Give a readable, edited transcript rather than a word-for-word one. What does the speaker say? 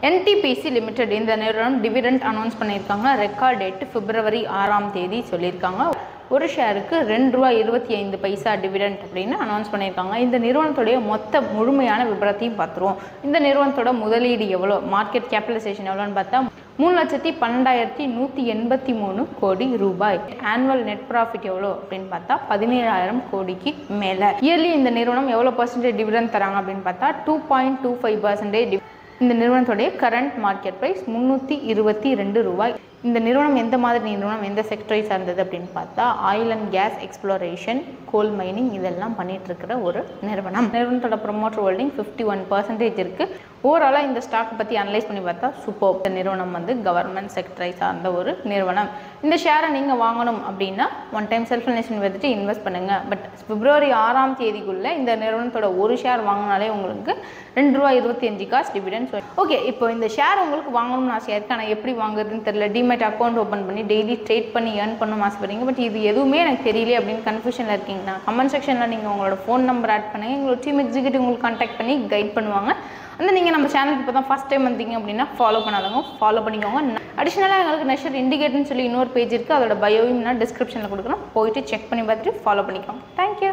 NTPC limited இந்த நிறுவனம் dividend announce பண்ணியிருக்காங்க. ரெக்கார்ட் டேட் பிப்ரவரி 6ஆம் தேதி சொல்லியிருக்காங்க. ஒரு ஷேருக்கு ₹2.25 டிவிடெண்ட் அப்படின்னு அனௌன்ஸ் பண்ணியிருக்காங்க. இந்த நிறுவனத்துடைய மொத்த முழுமையான விபரத்தையும் பார்த்துருவோம். இந்த நிறுவனத்தோட முதலீடு எவ்வளோ, மார்க்கெட் கேபிடலைசேஷன் எவ்வளோன்னு பார்த்தா ₹3,12,183 கோடி. ஆனுவல் நெட் ப்ராஃபிட் எவ்வளோ அப்படின்னு பார்த்தா 17,000 கோடிக்கு மேலே. இயர்லி இந்த நிறுவனம் எவ்வளோ பர்சன்டேஜ் டிவிடெண்ட் தராங்க அப்படின்னு பார்த்தா 2.25%. இந்த நிறுவனத்துடைய கரண்ட் மார்க்கெட் ப்ரைஸ் ₹322. இந்த நிறுவனம் எந்த மாதிரி நிறுவனம், எந்த செக்டரை சார்ந்தது அப்படின்னு பார்த்தா oil and gas exploration, coal mining இதெல்லாம் பண்ணிட்டு இருக்கிற ஒரு நிறுவனம். நிறுவனத்தோட ப்ரொமோட்டர் ஹோல்டிங் 51% இருக்குது. ஓவராலாக இந்த ஸ்டாக் பற்றி அனலைஸ் பண்ணி பார்த்தா சூப்பர். இந்த நிறுவனம் கவர்மெண்ட் செக்டரை சார்ந்த ஒரு நிறுவனம். இந்த ஷேரை நீங்கள் வாங்கணும் அப்படின்னா ஒன் டைம் செல்ஃப் இன்வெஸ்ட்மெண்ட் வந்துட்டு இன்வெஸ்ட் பண்ணுங்கள். பட் பிப்ரவரி 6ஆம் தேதிக்குள்ளே இந்த நிறுவனத்தோட ஒரு ஷேர் வாங்கினாலே உங்களுக்கு ₹2.25 டிவிடெண்ட். ஓகே, இப்போ இந்த ஷேர் உங்களுக்கு வாங்கணும்னு ஆசையாக இருக்குது. ஆனால் எப்படி வாங்குறதுன்னு தெரியல. டிமேட் அக்கௌண்ட் ஓப்பன் பண்ணி டெய்லி ட்ரேட் பண்ணி ஏர்ன் பண்ணணும் ஆசைப்படுறீங்க. பட் இது எதுவுமே எனக்கு தெரியல அப்படின்னு கன்ஃபியூஷனில் இருக்கீங்கன்னா கமெண்ட் செக்ஷனில் நீங்கள் உங்களோட ஃபோன் நம்பர் ஆட் பண்ணுங்கள். எங்களோட டீம் எக்ஸிக்யூட்டிவ் உங்களுக்கு கான்டாக்ட் பண்ணி கைட் பண்ணுவாங்க. நீங்கள் நம்ம சேனலுக்கு இப்போ தான் ஃபஸ்ட் டைம் வந்தீங்க அப்படின்னா ஃபாலோ பண்ணாதவங்க ஃபாலோ பண்ணிக்கோங்க. அடிஷ்னலாக எங்களுக்கு நெஷர் இண்டிகேட்டர்னு சொல்லி இன்னொரு பேஜ் இருக்குது. அதோட பயோவையும் நான் டிஸ்கிரிப்ஷனில் கொடுக்குறோம். போயிட்டு செக் பண்ணி பார்த்துட்டு ஃபாலோ பண்ணிக்கோங்க. தேங்க்யூ.